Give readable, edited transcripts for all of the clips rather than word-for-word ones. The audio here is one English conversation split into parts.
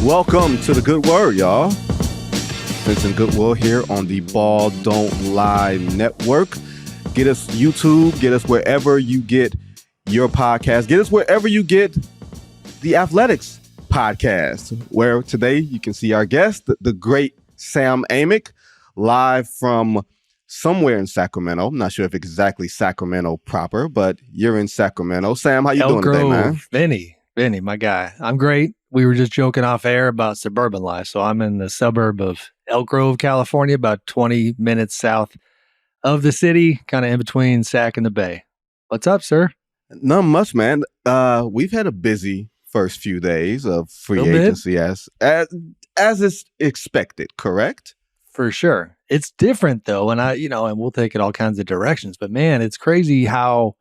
Welcome to the Good Word, y'all. Vincent Goodwill here on the Ball Don't Lie Network. Get us YouTube, get us wherever you get your podcast. Get us wherever you get the Athletics podcast, where today you can see our guest, the great Sam Amick, live from somewhere in Sacramento. I'm not sure if it's exactly Sacramento proper, but you're in Sacramento. Sam, how you doing today, man? Vinny, my guy. I'm great. We were just joking off air about suburban life. So I'm in the suburb of Elk Grove, California, about 20 minutes south of the city, kind of in between Sac and the Bay. What's up, sir? Not much, man. We've had a busy first few days of free agency as is expected, correct? For sure. It's different though. And and we'll take it all kinds of directions, but man, it's crazy how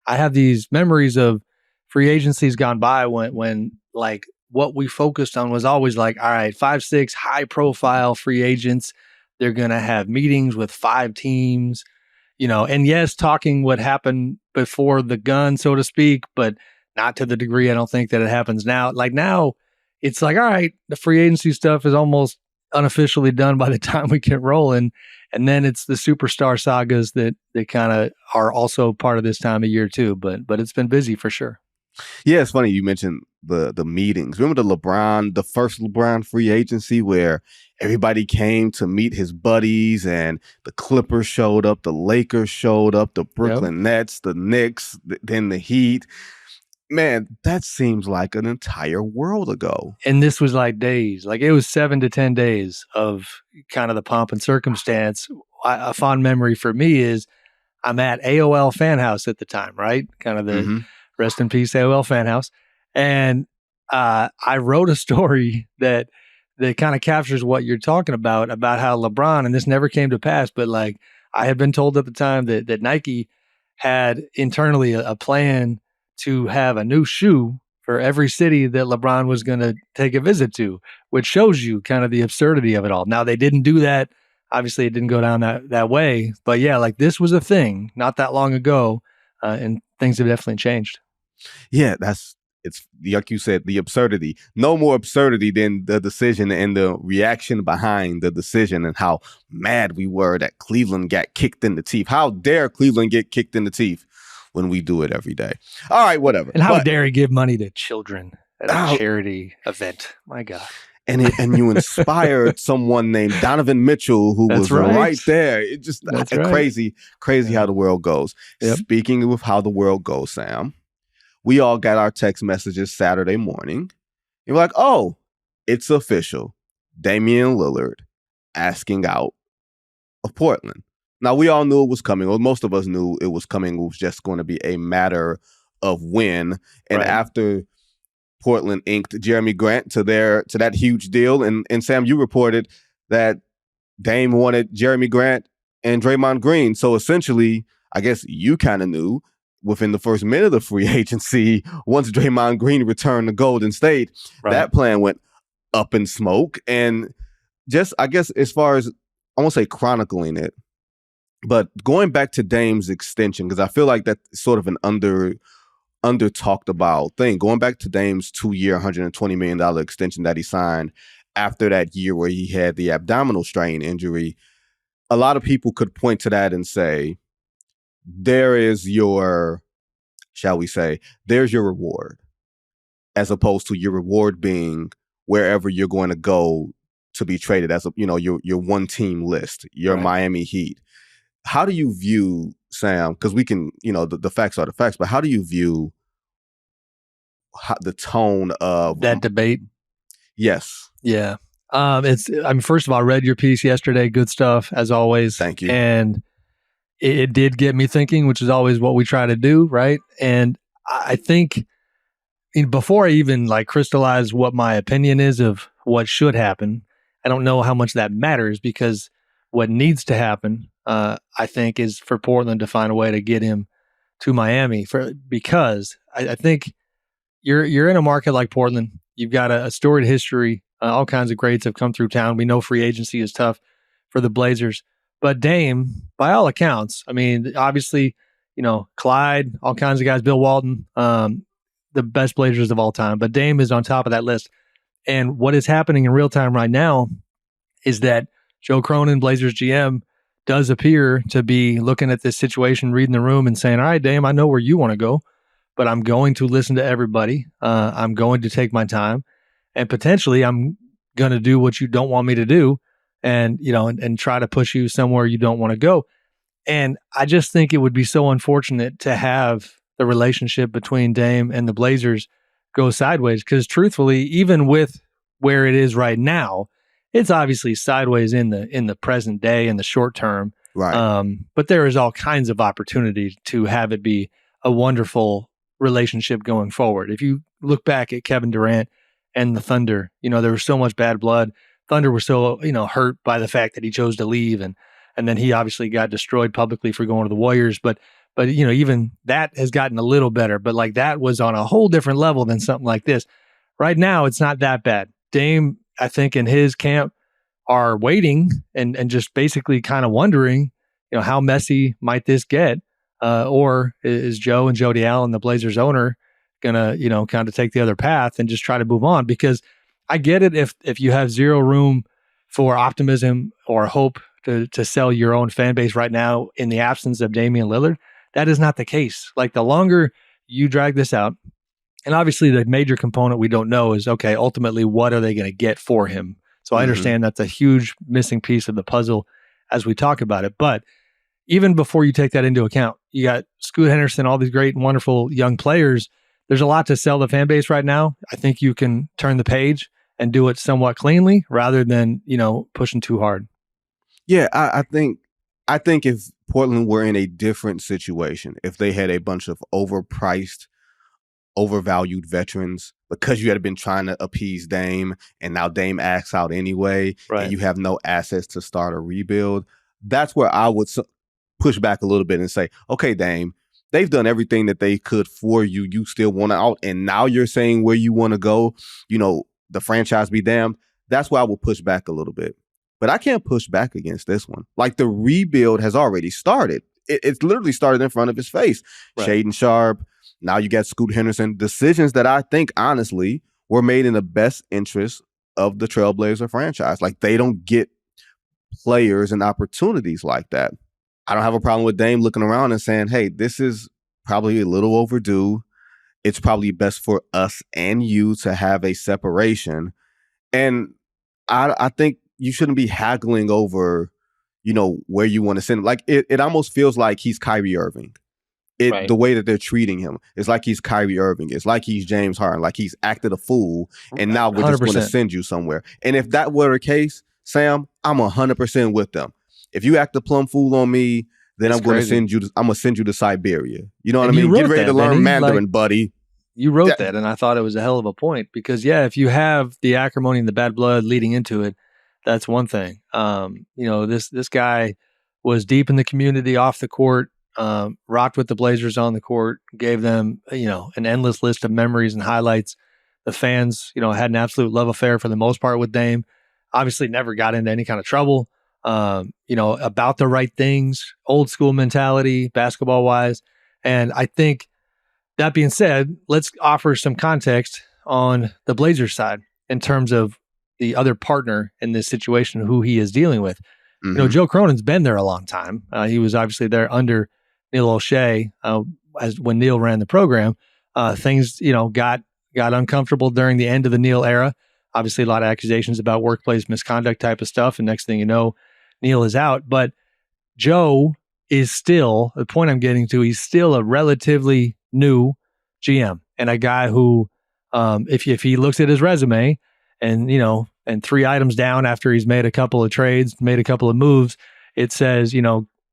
I have these memories of free agencies gone by when like what we focused on was always like, all right, 5-6 high profile free agents. They're going to have meetings with 5 teams, and yes, talking what happened before the gun, so to speak, but not to the degree I don't think that it happens now. Like now it's like, all right, the free agency stuff is almost unofficially done by the time we get rolling. And then it's the superstar sagas that kind of are also part of this time of year too. But it's been busy for sure. Yeah, it's funny you mentioned the meetings. Remember the first LeBron free agency where everybody came to meet his buddies and the Clippers showed up, the Lakers showed up, the Brooklyn Nets, the Knicks, then the Heat. Man, that seems like an entire world ago. And this was like days. Like it was 7 to 10 days of kind of the pomp and circumstance. A fond memory for me is I'm at AOL Fan House at the time, right? Kind of the rest in peace AOL Fan House. And I wrote a story that kind of captures what you're talking about how LeBron, and this never came to pass, but like I had been told at the time that Nike had internally a plan to have a new shoe for every city that LeBron was going to take a visit to, which shows you kind of the absurdity of it all. Now, they didn't do that. Obviously, it didn't go down that way. But yeah, like this was a thing not that long ago, and things have definitely changed. Yeah, it's like you said, the absurdity. No more absurdity than the decision and the reaction behind the decision and how mad we were that Cleveland got kicked in the teeth. How dare Cleveland get kicked in the teeth when we do it every day? All right, whatever. And how dare he give money to children at a charity event? My God. And you inspired someone named Donovan Mitchell, who was right there. It just crazy how the world goes. Yep. Speaking of how the world goes, Sam, we all got our text messages Saturday morning. And we're like, oh, it's official. Damian Lillard asking out of Portland. Now, we all knew it was coming, or most of us knew it was coming. It was just going to be a matter of when. And after Portland inked Jeremy Grant to that huge deal, and Sam, you reported that Dame wanted Jeremy Grant and Draymond Green. So essentially, I guess you kind of knew within the first minute of free agency, once Draymond Green returned to Golden State, that plan went up in smoke. And just, I guess, as far as, I won't say chronicling it, but going back to Dame's extension, because I feel like that's sort of an under talked about thing. Going back to Dame's 2-year, $120 million extension that he signed after that year where he had the abdominal strain injury, a lot of people could point to that and say, there is your, shall we say, there's your reward, as opposed to your reward being wherever you're going to go to be traded as your one team list, your Miami Heat. How do you view, Sam, because we can, the facts are the facts, but how do you view the tone of that debate? Yes. Yeah. First of all, I read your piece yesterday. Good stuff, as always. Thank you. And it did get me thinking, which is always what we try to do, right? And I think before I even crystallize what my opinion is of what should happen, I don't know how much that matters, because what needs to happen, I think, is for Portland to find a way to get him to Miami. Because I think you're in a market like Portland. You've got a storied history. All kinds of greats have come through town. We know free agency is tough for the Blazers. But Dame, by all accounts, obviously, Clyde, all kinds of guys, Bill Walton, the best Blazers of all time. But Dame is on top of that list. And what is happening in real time right now is that Joe Cronin, Blazers GM, does appear to be looking at this situation, reading the room and saying, all right, Dame, I know where you want to go, but I'm going to listen to everybody. I'm going to take my time, and potentially I'm going to do what you don't want me to do, and and try to push you somewhere you don't want to go. And I just think it would be so unfortunate to have the relationship between Dame and the Blazers go sideways, because truthfully, even with where it is right now, it's obviously sideways in the present day, in the short term. Right. But there is all kinds of opportunity to have it be a wonderful relationship going forward. If you look back at Kevin Durant and the Thunder, there was so much bad blood. Thunder was so, hurt by the fact that he chose to leave, and then he obviously got destroyed publicly for going to the Warriors. But even that has gotten a little better. But like, that was on a whole different level than something like this. Right now, it's not that bad. Dame, I think, in his camp are waiting and just basically kind of wondering, how messy might this get? Or is Joe and Jody Allen, the Blazers owner, gonna, kind of take the other path and just try to move on? Because I get it if you have zero room for optimism or hope to sell your own fan base right now in the absence of Damian Lillard. That is not the case. Like, the longer you drag this out, and obviously the major component we don't know is, okay, ultimately, what are they going to get for him? So I understand that's a huge missing piece of the puzzle as we talk about it. But even before you take that into account, you got Scoot Henderson, all these great and wonderful young players. There's a lot to sell the fan base right now. I think you can turn the page and do it somewhat cleanly rather than, pushing too hard. Yeah, I think if Portland were in a different situation, if they had a bunch of overpriced, overvalued veterans, because you had been trying to appease Dame, and now Dame acts out anyway, right, and you have no assets to start a rebuild, that's where I would push back a little bit and say, okay, Dame, they've done everything that they could for you. You still want out, and now you're saying where you want to go, the franchise be damned. That's where I will push back a little bit. But I can't push back against this one. Like, the rebuild has already started. It's literally started in front of his face. Right. Shaedon Sharpe. Now you got Scoot Henderson. Decisions that I think, honestly, were made in the best interest of the Trailblazer franchise. Like, they don't get players and opportunities like that. I don't have a problem with Dame looking around and saying, hey, this is probably a little overdue. It's probably best for us and you to have a separation. And I think you shouldn't be haggling over, where you want to send him. Like, it almost feels like he's Kyrie Irving. Right. The way that they're treating him is like he's Kyrie Irving. It's like he's James Harden. Like, he's acted a fool, and now we're 100%. Just going to send you somewhere. And if that were the case, Sam, I'm 100% with them. If you act a plum fool on me, then I'm going to send you. I'm going to send you to Siberia. You know what I mean? Get ready to learn Mandarin, buddy. You wrote that, and I thought it was a hell of a point, because if you have the acrimony and the bad blood leading into it, that's one thing. This guy was deep in the community off the court, rocked with the Blazers on the court, gave them, an endless list of memories and highlights. The fans, had an absolute love affair for the most part with Dame. Obviously never got into any kind of trouble, about the right things, old school mentality, basketball wise. And I think, that being said, let's offer some context on the Blazers side in terms of the other partner in this situation, who he is dealing with. Mm-hmm. Joe Cronin's been there a long time. He was obviously there under Neil O'Shea as when Neil ran the program. Things, got uncomfortable during the end of the Neil era. Obviously, a lot of accusations about workplace misconduct type of stuff. And next thing you know, Neil is out. But Joe is still, the point I'm getting to, he's still a relatively new GM, and a guy who, if he looks at his resume and, and 3 items down after he's made a couple of trades, made a couple of moves, it says,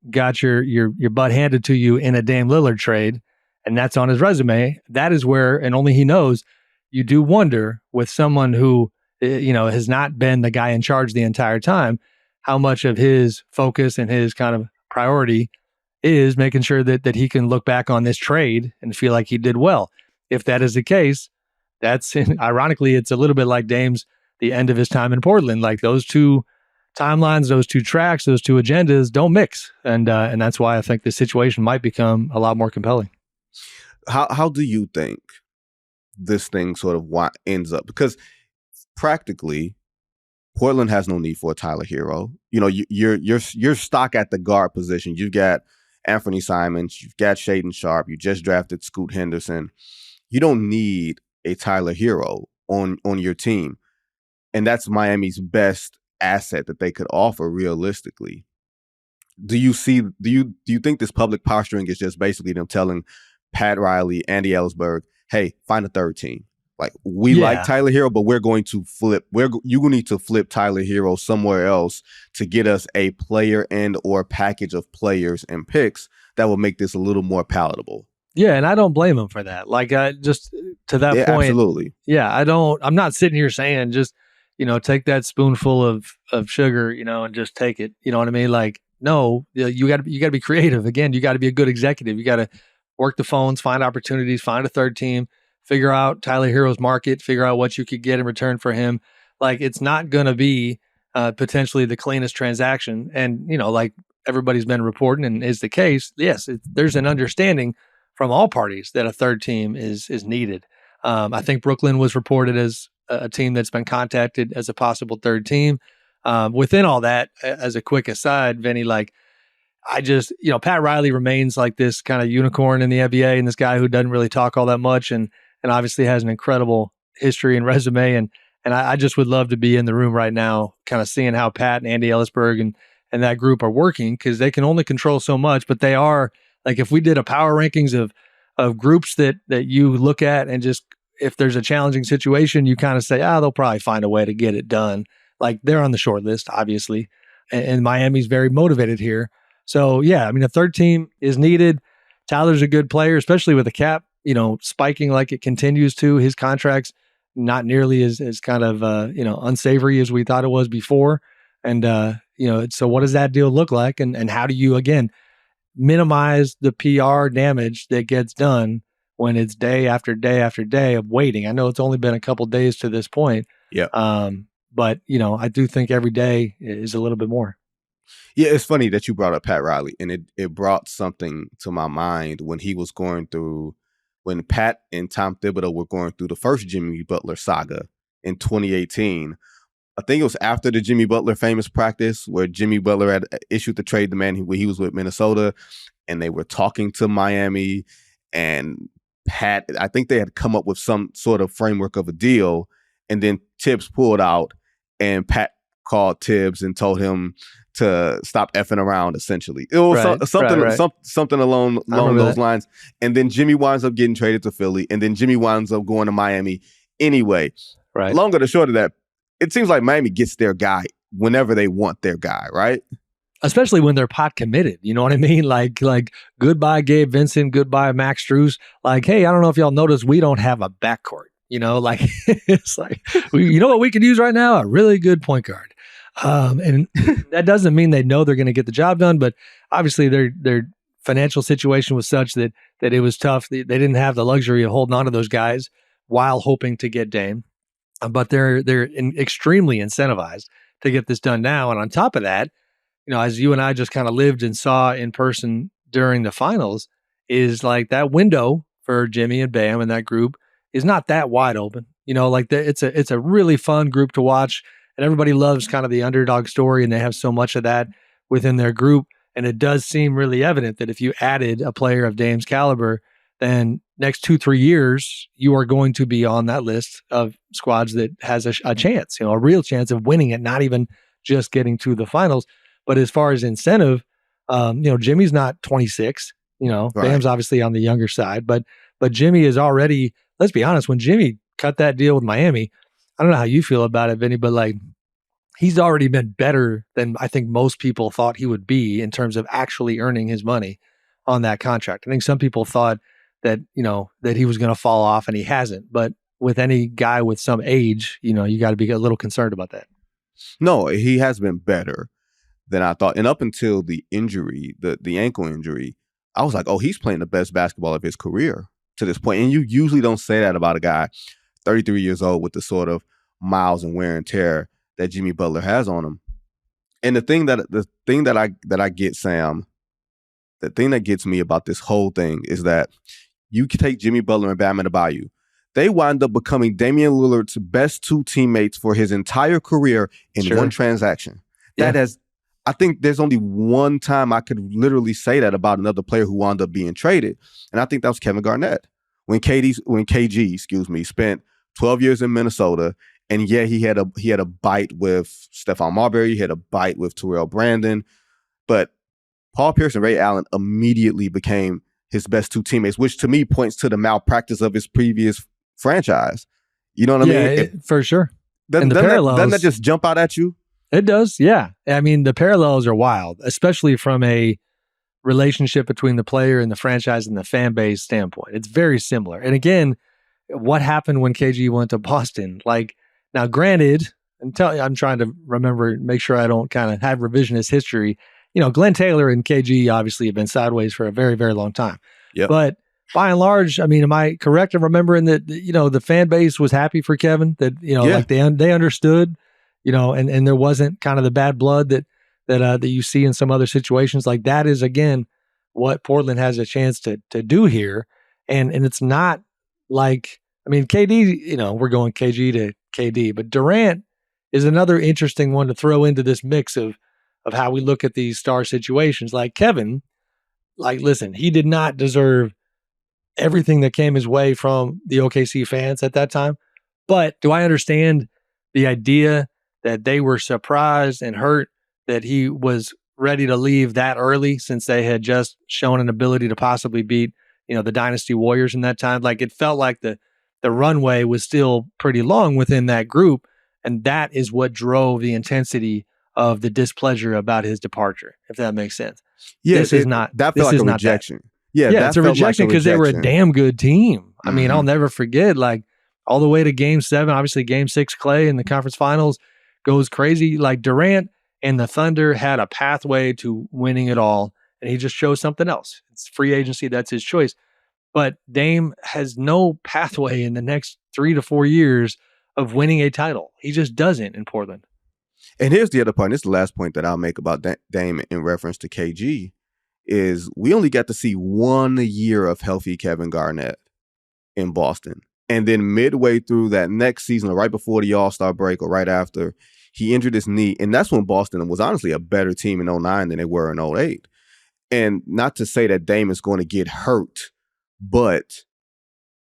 got your butt handed to you in a Dame Lillard trade, and that's on his resume. That is where, and only he knows, you do wonder with someone who, has not been the guy in charge the entire time, how much of his focus and his kind of priority is making sure that he can look back on this trade and feel like he did well. If that is the case, that's, ironically, it's a little bit like Dame's, the end of his time in Portland. Like, those two timelines, those two tracks, those two agendas don't mix. And that's why I think this situation might become a lot more compelling. How do you think this thing sort of ends up? Because practically, Portland has no need for a Tyler Hero. You know, you're stock at the guard position. You've got Anthony Simons, you've got Shaedon Sharpe, you just drafted Scoot Henderson. You don't need a Tyler Hero on your team. And that's Miami's best asset that they could offer realistically. Do you think this public posturing is just basically them telling Pat Riley, Andy Ellsberg, hey, find a third team? Like, we like Tyler Hero, but you're going to need to flip Tyler Hero somewhere else to get us a player and or package of players and picks that will make this a little more palatable. Yeah, and I don't blame him for that. Like, just to that point. Absolutely. Yeah, I'm not sitting here saying just, take that spoonful of sugar, and just take it. You know what I mean? Like, no, you got to be creative. Again, you got to be a good executive. You got to work the phones, find opportunities, find a third team, figure out Tyler Hero's market, figure out what you could get in return for him. Like, it's not going to be potentially the cleanest transaction. And, like everybody's been reporting and is the case, yes, there's an understanding from all parties that a third team is needed. I think Brooklyn was reported as a team that's been contacted as a possible third team. Within all that, as a quick aside, Vinny, like, I just, Pat Riley remains like this kind of unicorn in the NBA and this guy who doesn't really talk all that much and obviously has an incredible history and resume. And I just would love to be in the room right now, kind of seeing how Pat and Andy Ellisberg and that group are working, because they can only control so much, but they are, like, if we did a power rankings of groups that you look at and just, if there's a challenging situation, you kind of say, they'll probably find a way to get it done. Like, they're on the short list, obviously, and Miami's very motivated here. So, yeah, I mean, a third team is needed. Tyler's a good player, especially with the cap, spiking like it continues to. His contract's not nearly as kind of, unsavory as we thought it was before. And, so what does that deal look like? And how do you, again, minimize the PR damage that gets done when it's day after day after day of waiting? I know it's only been a couple days to this point. Yeah. But, I do think every day is a little bit more. Yeah, it's funny that you brought up Pat Riley, and it brought something to my mind when Pat and Tom Thibodeau were going through the first Jimmy Butler saga in 2018. I think it was after the Jimmy Butler famous practice where Jimmy Butler had issued the trade demand when he was with Minnesota, and they were talking to Miami, and Pat, I think they had come up with some sort of framework of a deal, and then Tibbs pulled out, and Pat called Tibbs and told him to stop effing around, essentially. It was something along those lines. And then Jimmy winds up getting traded to Philly, and then Jimmy winds up going to Miami anyway. Right. Longer to short of that, it seems like Miami gets their guy whenever they want their guy, right? Especially when they're pot committed. You know what I mean? Like goodbye Gabe Vincent, goodbye Max Strus. Like, hey, I don't know if y'all noticed, we don't have a backcourt. It's like, you know what we could use right now? A really good point guard. And that doesn't mean they know they're going to get the job done, but obviously their financial situation was such that it was tough. They didn't have the luxury of holding on to those guys while hoping to get Dame, but they're extremely incentivized to get this done now. And on top of that, as you and I just kind of lived and saw in person during the finals, is like that window for Jimmy and Bam and that group is not that wide open. It's a really fun group to watch. And everybody loves kind of the underdog story, and they have so much of that within their group. And it does seem really evident that if you added a player of Dame's caliber, then next 2-3 years, you are going to be on that list of squads that has a chance, a real chance of winning it, not even just getting to the finals. But as far as incentive, Jimmy's not 26, right. Bam's obviously on the younger side, but Jimmy is already, let's be honest, when Jimmy cut that deal with Miami, I don't know how you feel about it, Vinny, but like, he's already been better than I think most people thought he would be in terms of actually earning his money on that contract. I think some people thought that, that he was going to fall off, and he hasn't. But with any guy with some age, you got to be a little concerned about that. No, he has been better than I thought. And up until the injury, the ankle injury, I was like, oh, he's playing the best basketball of his career to this point. And you usually don't say that about a guy 33 years old with the sort of miles and wear and tear that Jimmy Butler has on him. And the thing that I get, Sam, the thing that gets me about this whole thing is that you can take Jimmy Butler and Bam Adebayo. they wind up becoming Damian Lillard's best two teammates for his entire career in one transaction. I think there's only one time I could literally say that about another player who wound up being traded, and I think that was Kevin Garnett. When KG spent 12 years in Minnesota, and he had a bite with Stephon Marbury, he had a bite with Terrell Brandon, but Paul Pierce and Ray Allen immediately became his best two teammates, which to me points to the malpractice of his previous franchise. You know what I mean? For sure. Doesn't that just jump out at you? It does, yeah. I mean, the parallels are wild, especially from a relationship between the player and the franchise and the fan base standpoint. It's very similar. And again, what happened when KG went to Boston? Like, now granted, I'm trying to remember, make sure I don't kind of have revisionist history. Glenn Taylor and KG obviously have been sideways for a very, very long time. Yep. But by and large, I mean, am I correct in remembering that, the fan base was happy for Kevin, that, like they understood, and there wasn't kind of the bad blood that you see in some other situations. Like, that is, again, what Portland has a chance to do here. And it's not like, I mean, KD, we're going KG to KD, but Durant is another interesting one to throw into this mix of how we look at these star situations. Like Kevin, listen, he did not deserve everything that came his way from the OKC fans at that time. But do I understand the idea that they were surprised and hurt that he was ready to leave that early, since they had just shown an ability to possibly beat, the Dynasty Warriors in that time? Like, it felt like the runway was still pretty long within that group. And that is what drove the intensity of the displeasure about his departure, if that makes sense. Yeah, this is not that felt like a rejection. Yeah, it's a rejection because they were a damn good team. I mean, I'll never forget, like, all the way to Game 7, obviously Game 6, Clay in the conference finals goes crazy. Like, Durant and the Thunder had a pathway to winning it all, and he just chose something else. It's free agency, that's his choice. But Dame has no pathway in the next 3 to 4 years of winning a title. He just doesn't in Portland. And here's the other point. This is the last point that I'll make about Dame in reference to KG, is we only got to see 1 year of healthy Kevin Garnett in Boston. And then midway through that next season, or right before the All-Star break or right after, he injured his knee. And that's when Boston was honestly a better team in 2009 than they were in 2008. And not to say that Dame is going to get hurt, but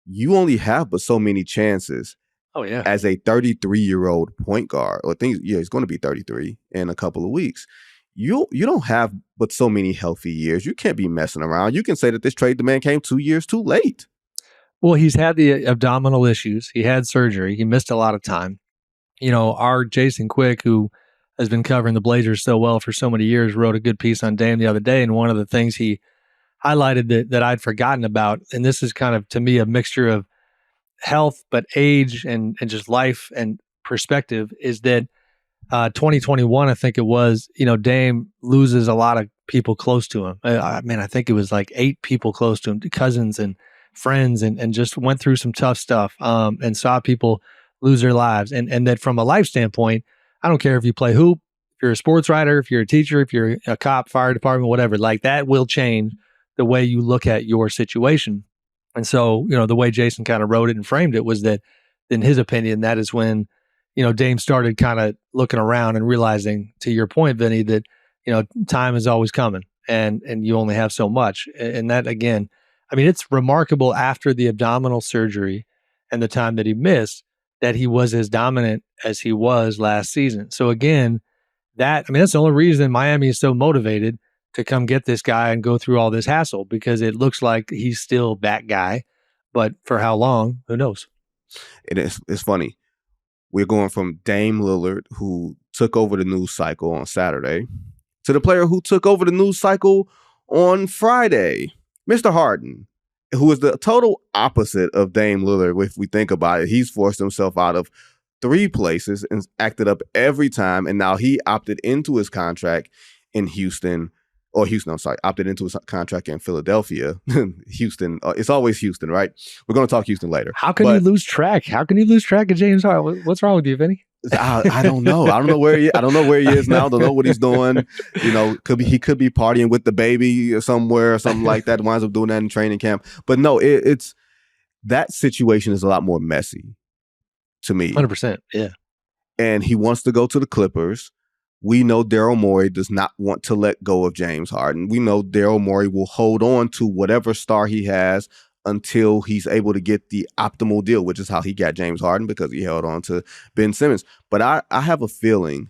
you only have but so many chances. Oh, yeah. As a 33-year-old point guard, he's going to be 33 in a couple of weeks. You don't have but so many healthy years. You can't be messing around. You can say that this trade demand came 2 years too late. Well, he's had the abdominal issues. He had surgery. He missed a lot of time. Our Jason Quick, who has been covering the Blazers so well for so many years, wrote a good piece on Dame the other day. And one of the things he highlighted that I'd forgotten about, and this is kind of, to me, a mixture of health, but age and just life and perspective, is that 2021, I think it was, Dame loses a lot of people close to him. I think it was like 8 people close to him, cousins and friends, and just went through some tough stuff and saw people lose their lives. And that from a life standpoint, I don't care if you play hoop, if you're a sports writer, if you're a teacher, if you're a cop, fire department, whatever, like that will change the way you look at your situation. And so, the way Jason kind of wrote it and framed it was that, in his opinion, that is when, Dame started kind of looking around and realizing, to your point, Vinny, that, time is always coming and you only have so much. And that, again, I mean, it's remarkable after the abdominal surgery and the time that he missed, that he was as dominant as he was last season. So again, that's the only reason Miami is so motivated to come get this guy and go through all this hassle, because it looks like he's still that guy, but for how long, who knows? It's funny. We're going from Dame Lillard, who took over the news cycle on Saturday, to the player who took over the news cycle on Friday, Mr. Harden, who is the total opposite of Dame Lillard. If we think about it, he's forced himself out of 3 places and acted up every time, and now he opted into his contract in opted into his contract in Philadelphia. Houston, it's always Houston, right? We're going to talk Houston later. How can you lose track? How can you lose track of James Harden? What's wrong with you, Vinny? I don't know. I don't know where he is now. I don't know what he's doing. He could be partying with the baby somewhere or something like that. Winds up doing that in training camp. But no, that situation is a lot more messy to me. 100%, yeah. And he wants to go to the Clippers. We know Daryl Morey does not want to let go of James Harden. We know Daryl Morey will hold on to whatever star he has until he's able to get the optimal deal, which is how he got James Harden, because he held on to Ben Simmons. But I have a feeling,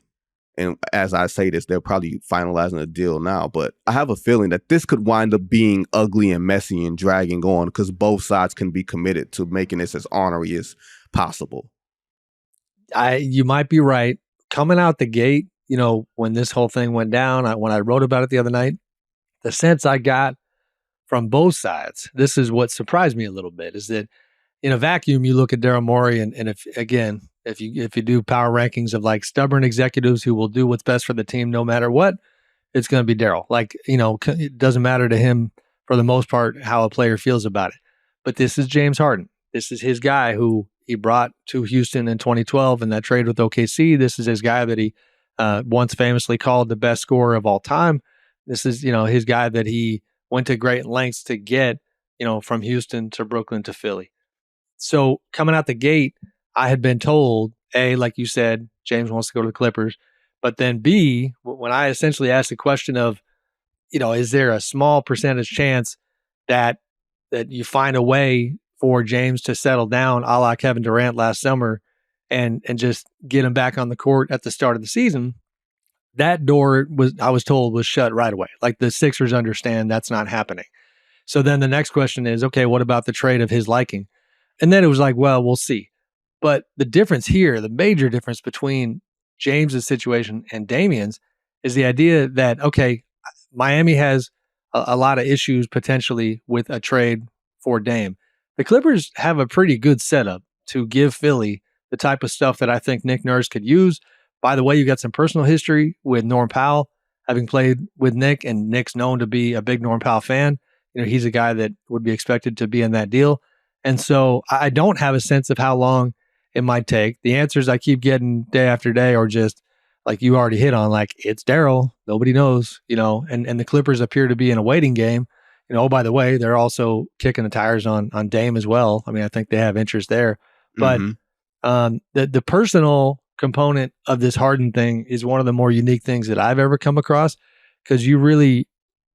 and as I say this, they're probably finalizing a deal now, but I have a feeling that this could wind up being ugly and messy and dragging on, because both sides can be committed to making this as ornery as possible. You might be right. Coming out the gate, when this whole thing went down, when I wrote about it the other night, the sense I got from both sides, this is what surprised me a little bit, is that in a vacuum, you look at Daryl Morey, and if you do power rankings of like stubborn executives who will do what's best for the team no matter what, it's going to be Daryl. Like, it doesn't matter to him for the most part how a player feels about it. But this is James Harden. This is his guy who he brought to Houston in 2012 in that trade with OKC. This is his guy that he once famously called the best scorer of all time. This is, his guy that he went to great lengths to get, from Houston to Brooklyn to Philly. So coming out the gate, I had been told, A, like you said, James wants to go to the Clippers. But then B, when I essentially asked the question of, is there a small percentage chance that you find a way for James to settle down a la Kevin Durant last summer and just get him back on the court at the start of the season, that door I was told was shut right away. Like, the Sixers understand that's not happening. So then the next question is, okay, what about the trade of his liking? And then it was like, well, we'll see. But the difference here, the major difference between James's situation and Damian's, is the idea that, okay, Miami has a lot of issues potentially with a trade for Dame. The Clippers have a pretty good setup to give Philly the type of stuff that I think Nick Nurse could use. By the way, you got some personal history with Norm Powell, having played with Nick, and Nick's known to be a big Norm Powell fan. He's a guy that would be expected to be in that deal. And so I don't have a sense of how long it might take. The answers I keep getting day after day are just like you already hit on, like, it's Daryl. Nobody knows, and the Clippers appear to be in a waiting game. Oh, by the way, they're also kicking the tires on Dame as well. I mean, I think they have interest there. But the personal component of this Harden thing is one of the more unique things that I've ever come across, because you really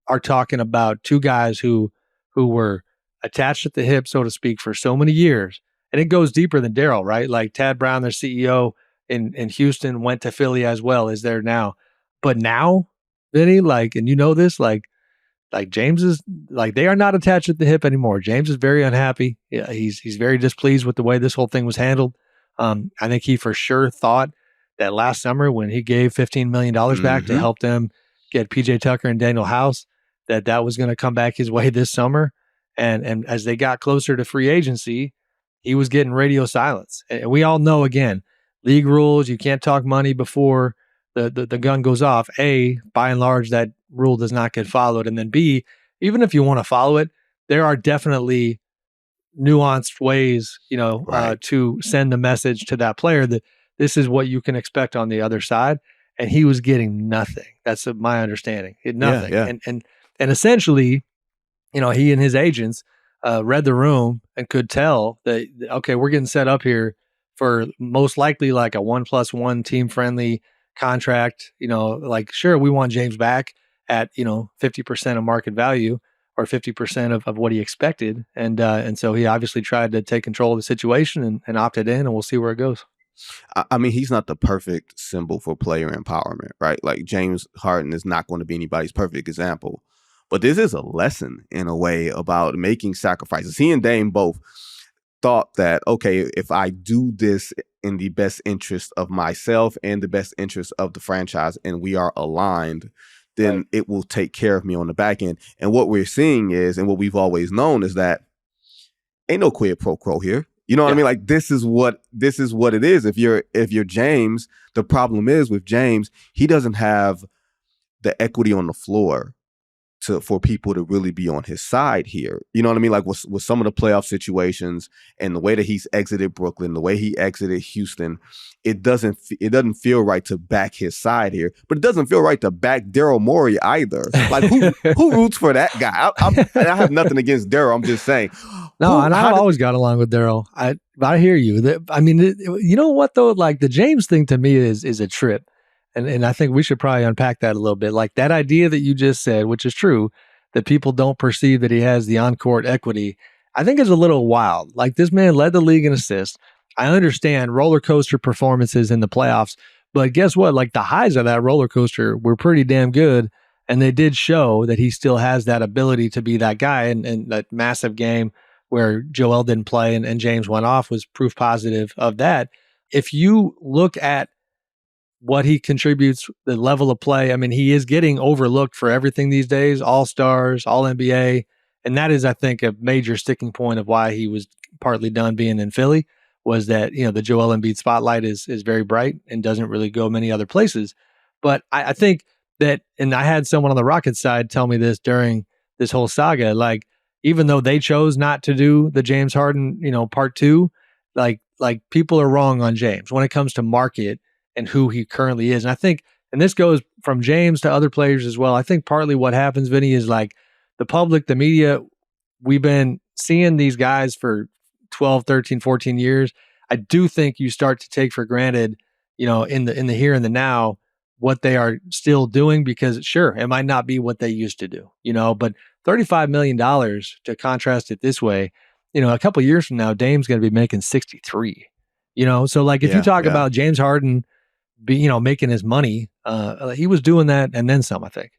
are talking about two guys who were attached at the hip, so to speak, for so many years. And it goes deeper than Daryl, right? Like Tad Brown, their CEO in Houston, went to Philly as well, is there now. But now, Vinny, and this, like James is, they are not attached at the hip anymore. James is very unhappy. Yeah, he's very displeased with the way this whole thing was handled. I think he for sure thought that last summer when he gave $15 million back to help them get PJ Tucker and Daniel House, that was going to come back his way this summer. And as they got closer to free agency, he was getting radio silence. And we all know, again, league rules, you can't talk money before the gun goes off. A, by and large, that rule does not get followed. And then B, even if you want to follow it, there are definitely nuanced ways, to send the message to that player that this is what you can expect on the other side. And he was getting nothing. That's my understanding. Nothing. Yeah. And essentially, he and his agents read the room and could tell that, okay, we're getting set up here for most likely like a 1+1 team friendly contract. Sure, we want James back at 50% of market value, or 50% of what he expected. And so he obviously tried to take control of the situation and opted in, and we'll see where it goes. I mean, he's not the perfect symbol for player empowerment, right? Like, James Harden is not going to be anybody's perfect example. But this is a lesson in a way about making sacrifices. He and Dame both thought that, okay, if I do this in the best interest of myself and the best interest of the franchise, and we are aligned, then it will take care of me on the back end. And what we're seeing is, and what we've always known, is that ain't no quid pro quo here. You know what I mean? Like, this is what it is. If you're James, the problem is with James, he doesn't have the equity on the floor for people to really be on his side here. You know what I mean? Like with some of the playoff situations and the way that he's exited Brooklyn, the way he exited Houston, it doesn't feel right to back his side here, but it doesn't feel right to back Daryl Morey either. Like who roots for that guy? I have nothing against Daryl. I'm just saying. No, and I've always got along with Daryl. I hear you. I mean, you know what though? Like the James thing to me is a trip. And I think we should probably unpack that a little bit. Like that idea that you just said, which is true, that people don't perceive that he has the on-court equity, I think is a little wild. Like this man led the league in assists. I understand roller coaster performances in the playoffs, but guess what? Like the highs of that roller coaster were pretty damn good. And they did show that he still has that ability to be that guy. And that massive game where Joel didn't play and James went off was proof positive of that. If you look at what he contributes, the level of play, I mean, he is getting overlooked for everything these days, all-stars, all-NBA. And that is, I think, a major sticking point of why he was partly done being in Philly, was that, you know, the Joel Embiid spotlight is very bright and doesn't really go many other places. But I think that, and I had someone on the Rockets side tell me this during this whole saga, like, even though they chose not to do the James Harden, you know, part 2, like people are wrong on James when it comes to market and who he currently is. And I think, and this goes from James to other players as well, I think partly what happens, Vinny, is like the public, the media, we've been seeing these guys for 12, 13, 14 years. I do think you start to take for granted, you know, in the here and the now, what they are still doing, because sure, it might not be what they used to do, you know, but $35 million, to contrast it this way, you know, a couple of years from now, Dame's going to be making 63, you know? So like if you talk about James Harden, making his money, he was doing that and then some, I think.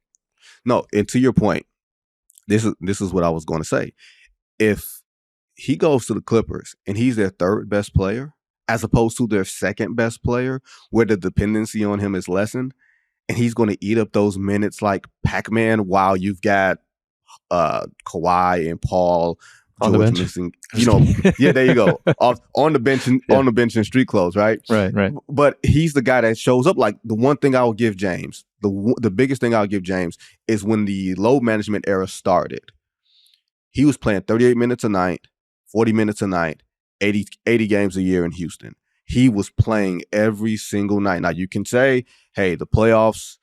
No, and to your point, this is what I was going to say. If he goes to the Clippers and he's their third best player, as opposed to their second best player, where the dependency on him is lessened, and he's going to eat up those minutes like Pac-Man while you've got Kawhi and Paul on the bench. Missing, yeah, there you go. on the bench in street clothes, right? Right. But he's the guy that shows up. Like the one thing I will give James, the biggest thing I'll give James is when the load management era started, he was playing 38 minutes a night, 40 minutes a night, 80 games a year in Houston. He was playing every single night. Now you can say, hey, the playoffs,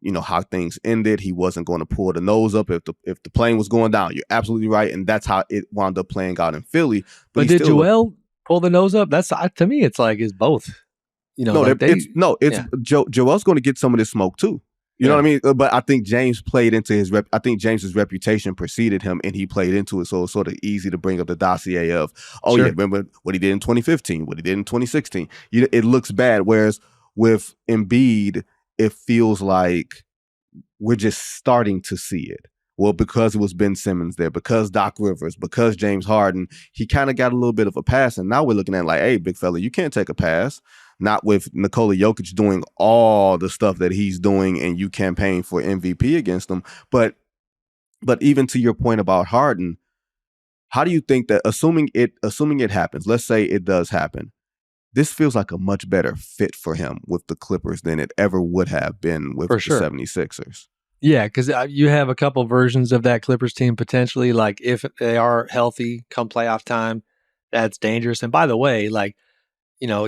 you know, how things ended. He wasn't going to pull the nose up if the plane was going down. You're absolutely right. And that's how it wound up playing out in Philly. But did Joel pull the nose up? That's, to me, it's like, it's both. You know, Joel's going to get some of this smoke too. You know what I mean? But I think James played into his I think James's reputation preceded him, and he played into it. So it's sort of easy to bring up the dossier of, yeah, remember what he did in 2015, what he did in 2016. It looks bad. Whereas with Embiid, it feels like we're just starting to see it. Well, because it was Ben Simmons there, because Doc Rivers, because James Harden, he kind of got a little bit of a pass. And now we're looking at like, hey, big fella, you can't take a pass. Not with Nikola Jokic doing all the stuff that he's doing and you campaign for MVP against him. But even to your point about Harden, how do you think that, assuming it happens, let's say it does happen, this feels like a much better fit for him with the Clippers than it ever would have been with the 76ers. Yeah, because you have a couple versions of that Clippers team potentially. Like if they are healthy come playoff time, that's dangerous. And by the way, like, you know,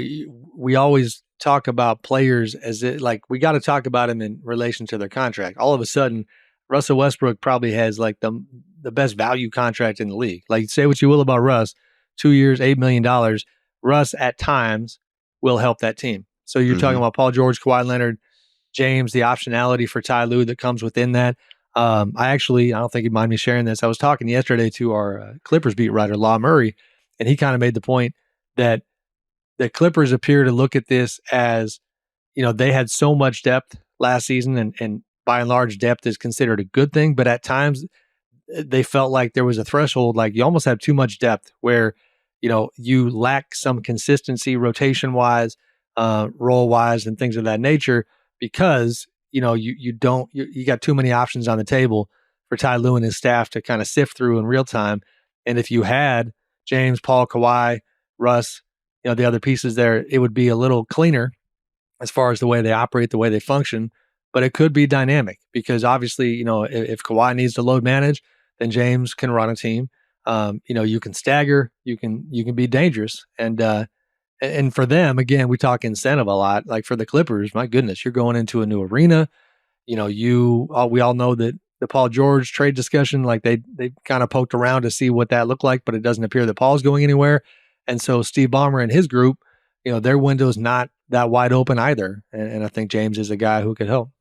we always talk about players as it, like, we got to talk about them in relation to their contract. All of a sudden, Russell Westbrook probably has like the best value contract in the league. Like, say what you will about Russ, 2 years, $8 million. Russ at times will help that team. So you're talking about Paul George, Kawhi Leonard, James, the optionality for Ty Lue that comes within that. I don't think you'd mind me sharing this. I was talking yesterday to our Clippers beat writer, Law Murray, and he kind of made the point that the Clippers appear to look at this as, you know, they had so much depth last season, and by and large, depth is considered a good thing. But at times, they felt like there was a threshold, like you almost have too much depth where, you know, you lack some consistency rotation-wise, role-wise, and things of that nature because, you know, you got too many options on the table for Ty Lue and his staff to kind of sift through in real time. And if you had James, Paul, Kawhi, Russ, you know, the other pieces there, it would be a little cleaner as far as the way they operate, the way they function. but it could be dynamic because obviously, if Kawhi needs to load manage, then James can run a team. You can stagger, you can be dangerous. And for them, again, we talk incentive a lot. Like for the Clippers, my goodness, you're going into a new arena. We all know that the Paul George trade discussion, like they kind of poked around to see what that looked like, but it doesn't appear that Paul's going anywhere. And so Steve Ballmer and his group, their window's not that wide open either. And I think James is a guy who could help.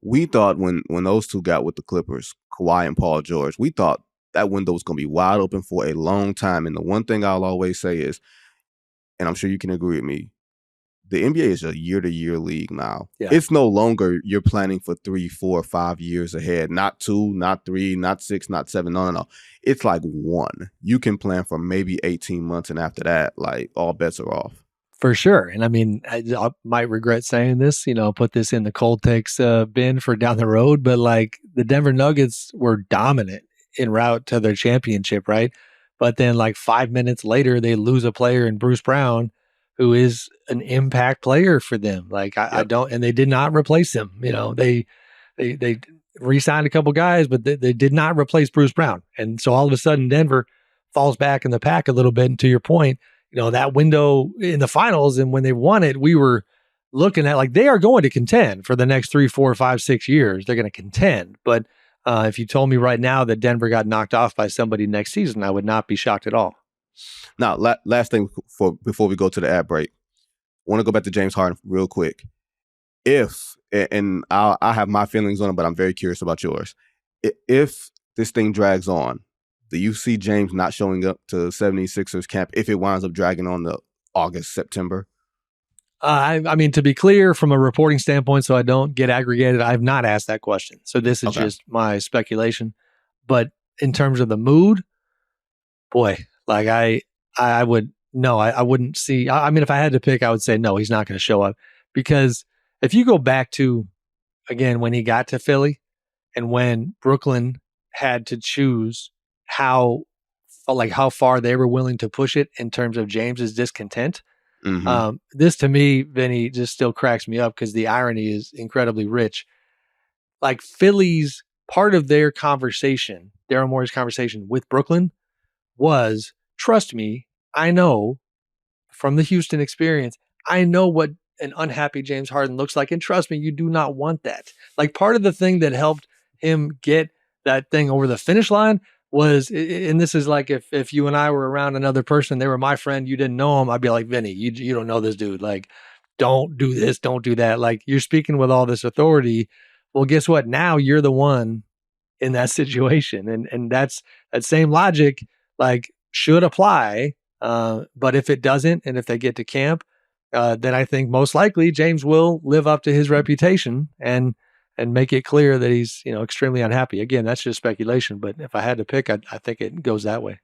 We thought when those two got with the Clippers, Kawhi and Paul George, we thought that window was going to be wide open for a long time. And the one thing I'll always say is, and I'm sure you can agree with me, the NBA is a year-to-year league now. Yeah. It's no longer you're planning for 3, 4, 5 years ahead. Not 2, not 3, not 6, not 7. No. It's like 1. You can plan for maybe 18 months, and after that, like all bets are off. For sure. And I mean, I might regret saying this, put this in the cold takes bin for down the road, but like the Denver Nuggets were dominant en route to their championship, right? But then like 5 minutes later, they lose a player in Bruce Brown, who is an impact player for them. Like and they did not replace him. They re-signed a couple guys, but they did not replace Bruce Brown. And so all of a sudden Denver falls back in the pack a little bit. And to your point, that window in the finals and when they won it, we were looking at like they are going to contend for the next 3, 4, 5, 6 years. They're going to contend. But if you told me right now that Denver got knocked off by somebody next season, I would not be shocked at all. Now, last thing before we go to the ad break, I want to go back to James Harden real quick. And I have my feelings on it, but I'm very curious about yours. If this thing drags on, do you see James not showing up to 76ers camp if it winds up dragging on to August, September? I mean, to be clear from a reporting standpoint, so I don't get aggregated, I've not asked that question. So this is just my speculation. But in terms of the mood, boy, like I wouldn't see. I mean, if I had to pick, I would say no, he's not going to show up. Because if you go back to, again, when he got to Philly and when Brooklyn had to choose how far they were willing to push it in terms of James's discontent, this to me, Vinny, just still cracks me up because the irony is incredibly rich. Like Philly's part of their conversation, Daryl Morey's conversation with Brooklyn was, trust me, I know from the Houston experience, I know what an unhappy James Harden looks like. And trust me, you do not want that. Like part of the thing that helped him get that thing over the finish line was, and this is like if you and I were around another person, they were my friend, you didn't know him, I'd be like, Vinny, you don't know this dude. Like, don't do this, don't do that. Like you're speaking with all this authority. Well, guess what? Now you're the one in that situation. And that's that same logic, like should apply. But if it doesn't, and if they get to camp, then I think most likely James will live up to his reputation and make it clear that he's, extremely unhappy. Again, that's just speculation, but if I had to pick, I think it goes that way.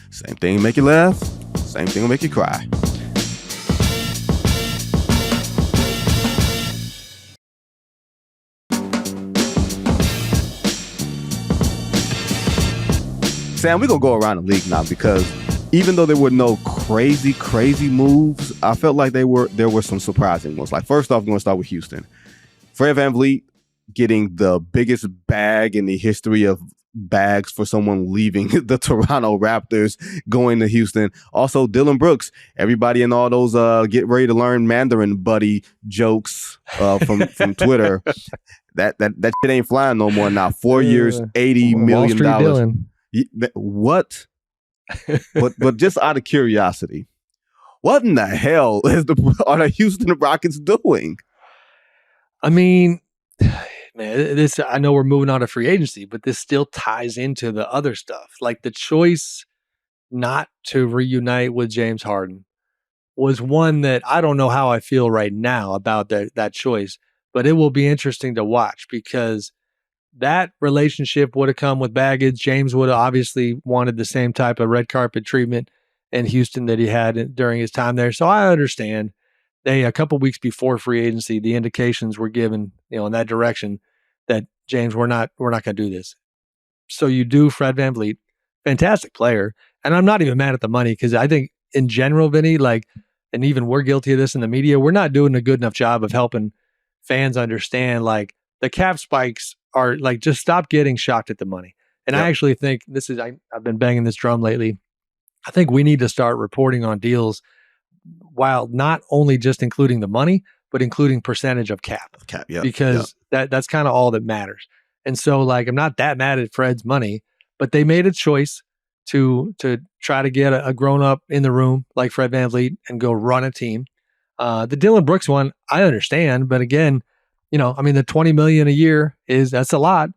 Same thing will make you laugh. Same thing will make you cry. Sam, we're going to go around the league now because even though there were no crazy moves, I felt like there were some surprising ones. Like, first off, I'm going to start with Houston. Fred VanVleet getting the biggest bag in the history of bags for someone leaving the Toronto Raptors, going to Houston. Also, Dylan Brooks, everybody in all those get ready to learn Mandarin buddy jokes from Twitter. That shit ain't flying no more now. 4 years, $80 million. What? but just out of curiosity, what in the hell are the Houston Rockets doing? I mean, man, I know we're moving on to free agency, but this still ties into the other stuff. Like the choice not to reunite with James Harden was one that I don't know how I feel right now about that choice, but it will be interesting to watch because that relationship would have come with baggage. James would have obviously wanted the same type of red carpet treatment in Houston that he had during his time there. So I understand. A couple weeks before free agency, the indications were given, in that direction that James, we're not going to do this. So you do Fred VanVleet, fantastic player. And I'm not even mad at the money because I think in general, Vinny, and even we're guilty of this in the media, we're not doing a good enough job of helping fans understand, like, the cap spikes are like, just stop getting shocked at the money. And I actually think I've been banging this drum lately. I think we need to start reporting on deals while not only just including the money, but including percentage of cap. Because that's kind of all that matters. And so, like, I'm not that mad at Fred's money, but they made a choice to try to get a grown up in the room like Fred VanVleet and go run a team. The Dillon Brooks one, I understand, but again, the $20 million a year that's a lot,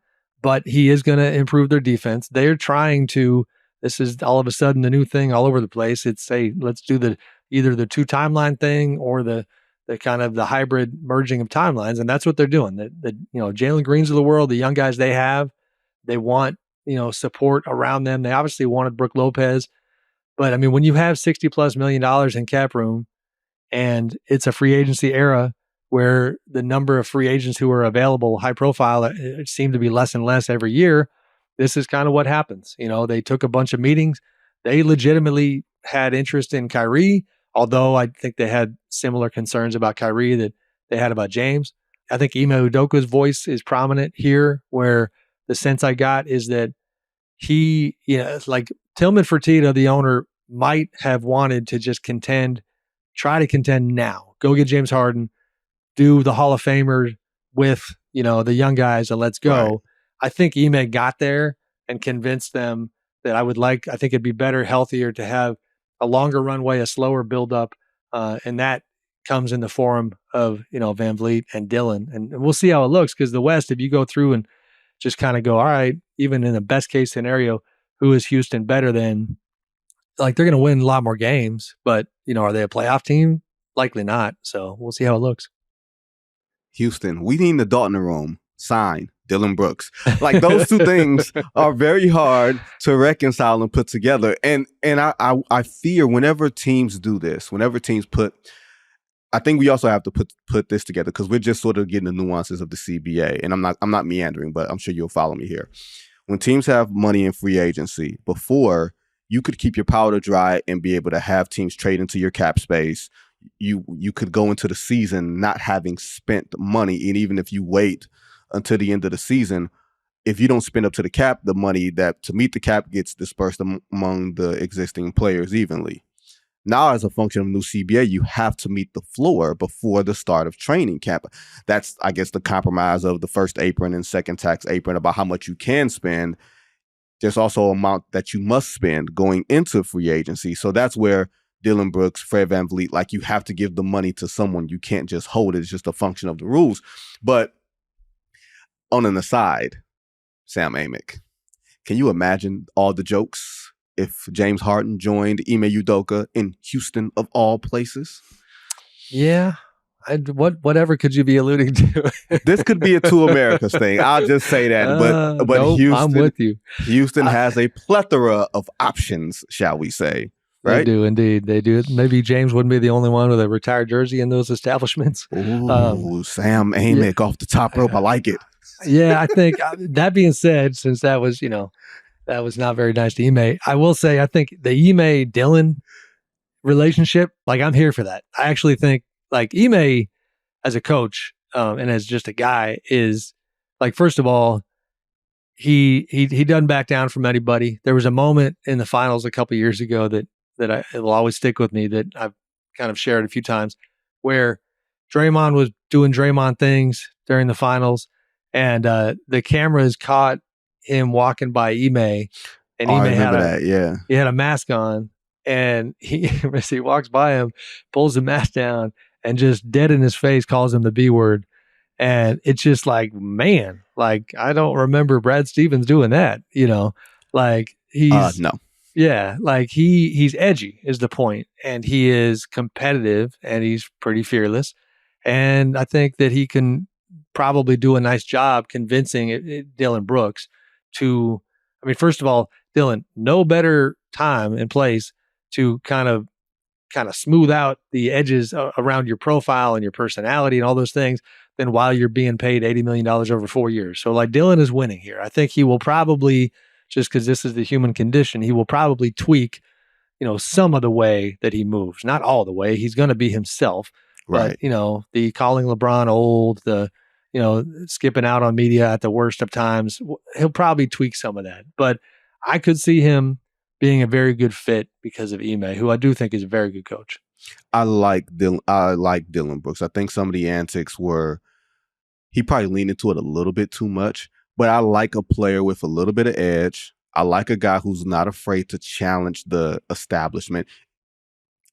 but he is going to improve their defense. They're trying to. This is all of a sudden the new thing all over the place. It's let's do either the 2 timeline thing or the kind of the hybrid merging of timelines, and that's what they're doing. The Jalen Greens of the world, the young guys they have, they want support around them. They obviously wanted Brook Lopez, but I mean, when you have $60+ million in cap room, and it's a free agency era where the number of free agents who are available, high profile, seem to be less and less every year. This is kind of what happens. They took a bunch of meetings. They legitimately had interest in Kyrie, although I think they had similar concerns about Kyrie that they had about James. I think Ime Udoka's voice is prominent here, where the sense I got is that he, like Tillman Fertitta, the owner, might have wanted to just try to contend now. Go get James Harden, do the Hall of Famer with, the young guys, and let's go. Right. I think Ime got there and convinced them that I think it'd be better, healthier to have a longer runway, a slower buildup, and that comes in the form of, VanVleet and Dillon. And we'll see how it looks, because the West, if you go through and just kind of go, all right, even in the best case scenario, who is Houston better than? Like, they're going to win a lot more games, but, are they a playoff team? Likely not. So we'll see how it looks. Houston, we need the Dalton room. Sign Dillon Brooks. Like, those two things are very hard to reconcile and put together. And I fear whenever teams do this, I think we also have to put this together, because we're just sort of getting the nuances of the CBA. And I'm not meandering, but I'm sure you'll follow me here. When teams have money in free agency, before you could keep your powder dry and be able to have teams trade into your cap space. You could go into the season not having spent money, and even if you wait until the end of the season, if you don't spend up to the cap, the money that to meet the cap gets dispersed among the existing players evenly. Now, as a function of new CBA, you have to meet the floor before the start of training camp. That's, I guess, the compromise of the first apron and second tax apron about how much you can spend. There's also an amount that you must spend going into free agency. So that's where Dillon Brooks, Fred VanVleet, like, you have to give the money to someone. You can't just hold it. It's just a function of the rules. But on an aside, Sam Amick, can you imagine all the jokes if James Harden joined Ime Udoka in Houston of all places? Yeah. Whatever could you be alluding to? This could be a Two Americas thing. I'll just say that. But nope, Houston, I'm with you. Houston has a plethora of options, shall we say? Right? They do, indeed. They do. Maybe James wouldn't be the only one with a retired jersey in those establishments. Ooh, Sam Amick off the top rope. I like it. Yeah, I think that being said, since that was not very nice to Ime, I will say I think the Ime Dillon relationship, like, I'm here for that. I actually think, like, Ime as a coach and as just a guy is, like, first of all, he doesn't back down from anybody. There was a moment in the finals a couple years ago that it will always stick with me, that I've kind of shared a few times, where Draymond was doing Draymond things during the finals, and the cameras caught him walking by Ime, and Ime he had a mask on, and as he walks by him, pulls the mask down, and just dead in his face calls him the B word. And it's just like, man, like, I don't remember Brad Stevens doing that, like, he's no. Yeah, like, he's edgy is the point, and he is competitive, and he's pretty fearless. And I think that he can probably do a nice job convincing Dillon Brooks to, I mean, first of all, Dillon, no better time and place to kind of smooth out the edges around your profile and your personality and all those things than while you're being paid $80 million over 4 years. So, like, Dillon is winning here. I think he will probably, just because this is the human condition, he will probably tweak, some of the way that he moves. Not all the way. He's going to be himself. Right. But, the calling LeBron old, the, skipping out on media at the worst of times, he'll probably tweak some of that. But I could see him being a very good fit because of Ime, who I do think is a very good coach. I like Dillon Brooks. I think some of the antics were, he probably leaned into it a little bit too much, but I like a player with a little bit of edge. I like a guy who's not afraid to challenge the establishment.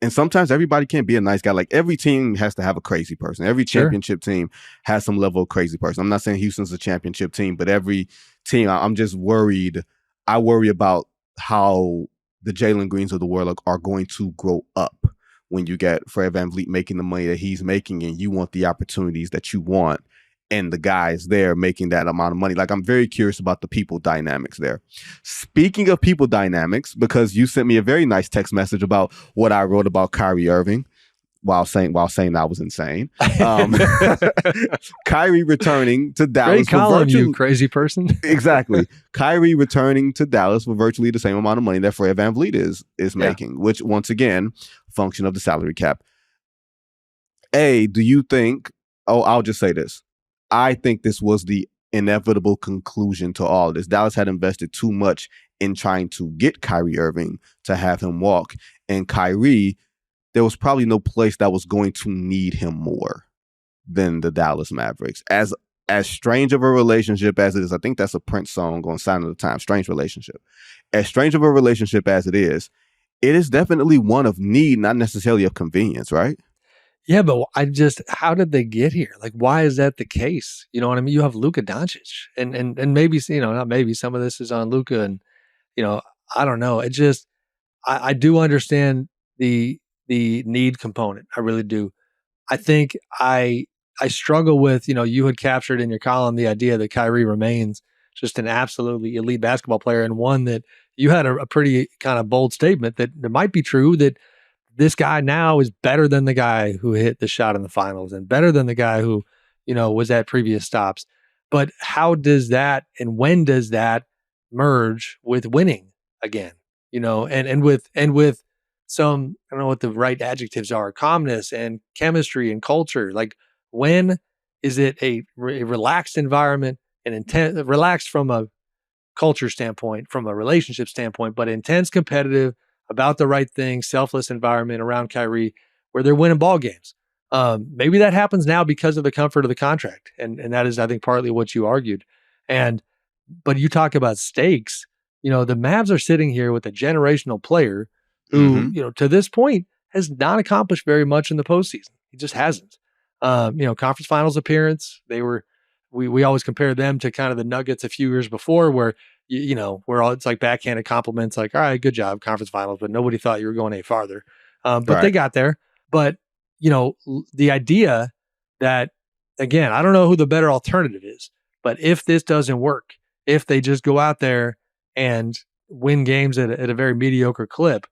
And sometimes everybody can't be a nice guy. Like every team has to have a crazy person. Every championship team has some level of crazy person. I'm not saying Houston's a championship team, but every team, I'm just worried. I worry about how the Jalen Greens of the world are going to grow up when you get Fred VanVleet making the money that he's making and you want the opportunities that you want. And the guys there making that amount of money. Like, I'm very curious about the people dynamics there. Speaking of people dynamics, because you sent me a very nice text message about what I wrote about Kyrie Irving while saying that was insane. Kyrie returning to Dallas. Great column, you crazy person. Exactly. Kyrie returning to Dallas for virtually the same amount of money that Fred VanVleet is making, which, once again, function of the salary cap. Do you think, I'll just say this. I think this was the inevitable conclusion to all this. Dallas had invested too much in trying to get Kyrie Irving to have him walk. And Kyrie, there was probably no place that was going to need him more than the Dallas Mavericks. As strange of a relationship as it is, I think that's a Prince song on Sign of the Times, Strange Relationship. As strange of a relationship as it is definitely one of need, not necessarily of convenience, right? Yeah, but how did they get here? Like, why is that the case? You know what I mean? You have Luka Doncic, and maybe, not maybe, some of this is on Luka, and, I don't know. It just, I do understand the need component. I really do. I think I struggle with, you had captured in your column the idea that Kyrie remains just an absolutely elite basketball player, and one that you had a pretty kind of bold statement that it might be true that this guy now is better than the guy who hit the shot in the finals and better than the guy who, was at previous stops. But how does that and when does that merge with winning again? And with some, I don't know what the right adjectives are, calmness and chemistry and culture. Like, when is it a relaxed environment and relaxed from a culture standpoint, from a relationship standpoint, but intense, competitive, about the right thing, selfless environment around Kyrie where they're winning ball games. Maybe that happens now because of the comfort of the contract. And that is, I think, partly what you argued. But you talk about stakes, the Mavs are sitting here with a generational player who, to this point has not accomplished very much in the postseason. He just hasn't. Conference finals appearance, we always compare them to kind of the Nuggets a few years before where, it's like backhanded compliments, like, all right, good job, conference finals, but nobody thought you were going any farther. But they got there. But, the idea that, again, I don't know who the better alternative is, but if this doesn't work, if they just go out there and win games at a very mediocre clip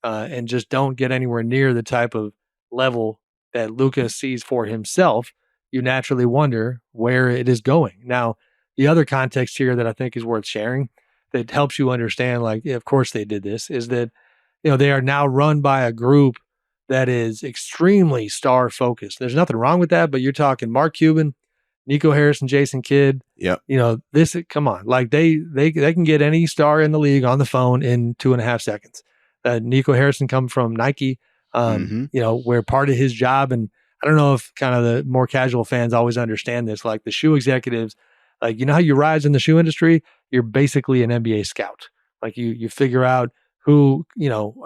and just don't get anywhere near the type of level that Luka sees for himself, you naturally wonder where it is going. Now, the other context here that I think is worth sharing that helps you understand, like, of course they did this, is that, they are now run by a group that is extremely star focused. There's nothing wrong with that, but you're talking Mark Cuban, Nico Harrison, Jason Kidd. Yep. Come on, like they can get any star in the league on the phone in 2.5 seconds. Nico Harrison come from Nike, where part of his job, and I don't know if kind of the more casual fans always understand this, like the shoe executives, like, how you rise in the shoe industry, you're basically an NBA scout. Like you figure out who,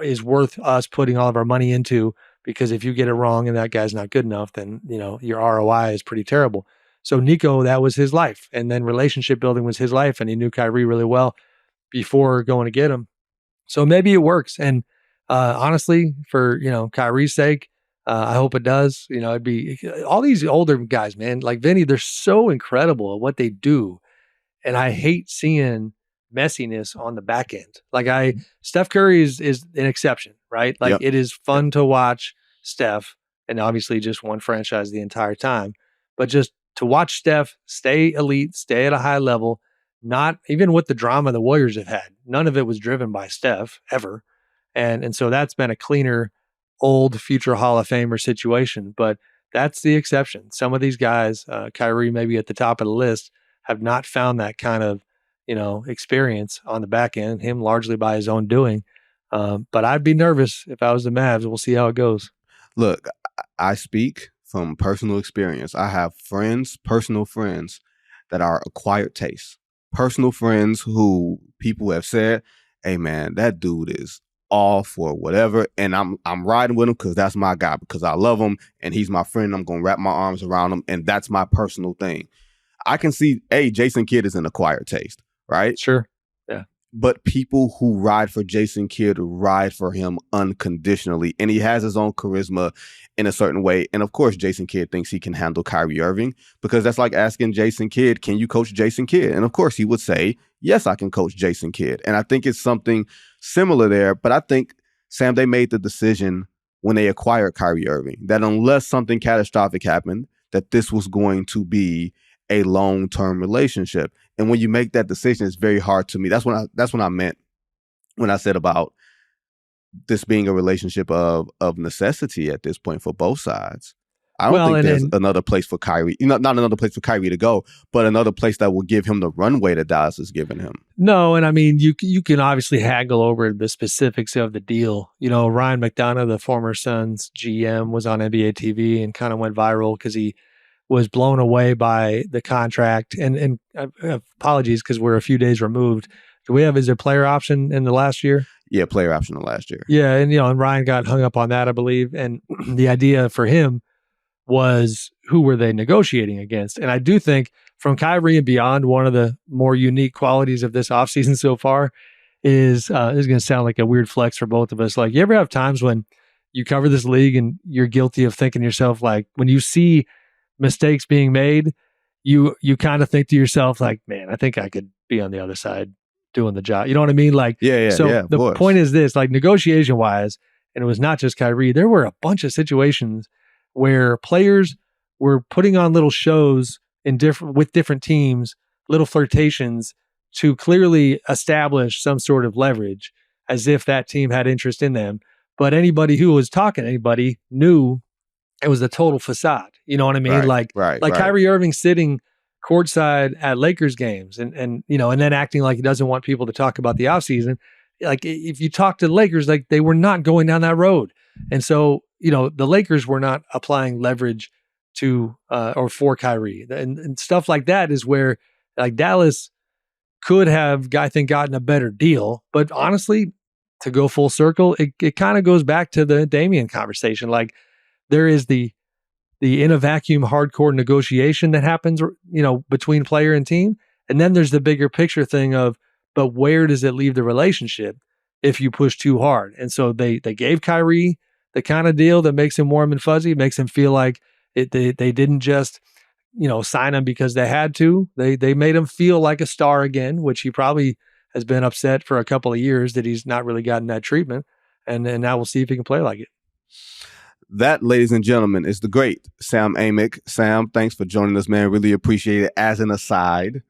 is worth us putting all of our money into, because if you get it wrong and that guy's not good enough, then, your ROI is pretty terrible. So Nico, that was his life. And then relationship building was his life. And he knew Kyrie really well before going to get him. So maybe it works. And honestly, for, Kyrie's sake, I hope it does. It'd be all these older guys, man, like Vinny, they're so incredible at what they do. And I hate seeing messiness on the back end. Like Steph Curry is an exception, right? Like It is fun to watch Steph, and obviously just one franchise the entire time, but just to watch Steph stay elite, stay at a high level, not even with the drama the Warriors have had. None of it was driven by Steph ever. And so that's been a cleaner, old future Hall of Famer situation. But that's the exception. Some of these guys, Kyrie maybe at the top of the list, have not found that kind of, experience on the back end, him largely by his own doing. But I'd be nervous if I was the Mavs. We'll see how it goes. Look, I speak from personal experience. I have personal friends that are acquired tastes. Personal friends who people have said, hey man, that dude is all for whatever, and I'm riding with him because that's my guy, because I love him and he's my friend. I'm gonna wrap my arms around him, and that's my personal thing. I can see, Jason Kidd is an acquired taste, right? Sure. Yeah. But people who ride for Jason Kidd ride for him unconditionally, and he has his own charisma in a certain way. And of course, Jason Kidd thinks he can handle Kyrie Irving, because that's like asking Jason Kidd, can you coach Jason Kidd? And of course, he would say, yes, I can coach Jason Kidd. And I think it's something similar there. But I think, Sam, they made the decision when they acquired Kyrie Irving that unless something catastrophic happened, that this was going to be a long-term relationship. And when you make that decision, it's very hard to me. That's what I meant when I said about this being a relationship of necessity at this point for both sides. I don't think there's another place for Kyrie, not another place for Kyrie to go, but another place that will give him the runway that Dallas has given him. No, and I mean, you can obviously haggle over the specifics of the deal. Ryan McDonough, the former Suns GM, was on NBA TV and kind of went viral because he was blown away by the contract. And apologies because we're a few days removed. Is there player option in the last year? Yeah, player option in the last year. Yeah, and Ryan got hung up on that, I believe. And the idea for him was, who were they negotiating against? And I do think from Kyrie and beyond, one of the more unique qualities of this offseason so far is, this is going to sound like a weird flex for both of us. Like, you ever have times when you cover this league and you're guilty of thinking to yourself, like, when you see mistakes being made, you kind of think to yourself, like, man, I think I could be on the other side doing the job. You know what I mean? Like, the point is this, like, negotiation wise, and it was not just Kyrie, there were a bunch of situations where players were putting on little shows with different teams, little flirtations to clearly establish some sort of leverage, as if that team had interest in them. But anybody who was talking to anybody knew it was a total facade. You know what I mean? Right. Kyrie Irving sitting courtside at Lakers games and then acting like he doesn't want people to talk about the offseason. Like, if you talk to the Lakers, like, they were not going down that road. And so, the Lakers were not applying leverage to or for Kyrie. And stuff like that is where, like, Dallas could have, I think, gotten a better deal. But honestly, to go full circle, it kind of goes back to the Damian conversation. Like, there is the in a vacuum hardcore negotiation that happens, between player and team. And then there's the bigger picture thing of, but where does it leave the relationship if you push too hard? And so they gave Kyrie the kind of deal that makes him warm and fuzzy, makes him feel like they didn't just, sign him because they had to. They made him feel like a star again, which he probably has been upset for a couple of years that he's not really gotten that treatment. And now we'll see if he can play like it. That, ladies and gentlemen, is the great Sam Amick. Sam, thanks for joining us, man. Really appreciate it. As an aside,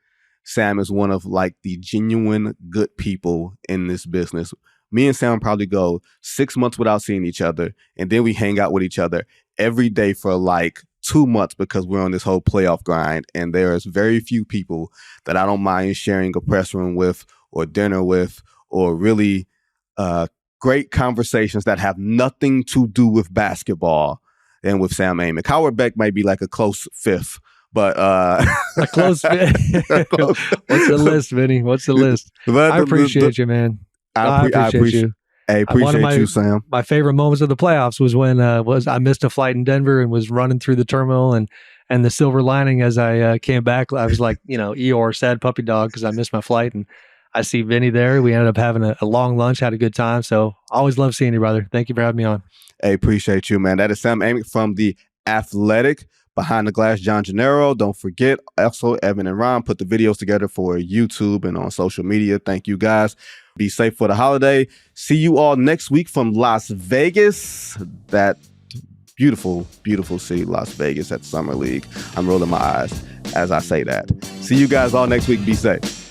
Sam is one of, like, the genuine good people in this business. Me and Sam probably go 6 months without seeing each other, and then we hang out with each other every day for like 2 months because we're on this whole playoff grind. And there's very few people that I don't mind sharing a press room with or dinner with, or really great conversations that have nothing to do with basketball than with Sam Amick. Howard Beck might be like a close fifth. But a close fifth. What's the list, Vinny? What's the list? I appreciate you, man. I appreciate you. I appreciate you, Sam. My favorite moments of the playoffs was when I missed a flight in Denver and was running through the terminal, and the silver lining as I came back, I was like, Eeyore, sad puppy dog, because I missed my flight, and I see Vinny there. We ended up having a long lunch, had a good time. So always love seeing you, brother. Thank you for having me on. I appreciate you, man. That is Sam Amick from The Athletic. Behind the Glass, John Gennaro. Don't forget, also, Evan and Ron put the videos together for YouTube and on social media. Thank you, guys. Be safe for the holiday. See you all next week from Las Vegas. That beautiful, beautiful city, Las Vegas, at Summer League. I'm rolling my eyes as I say that. See you guys all next week. Be safe.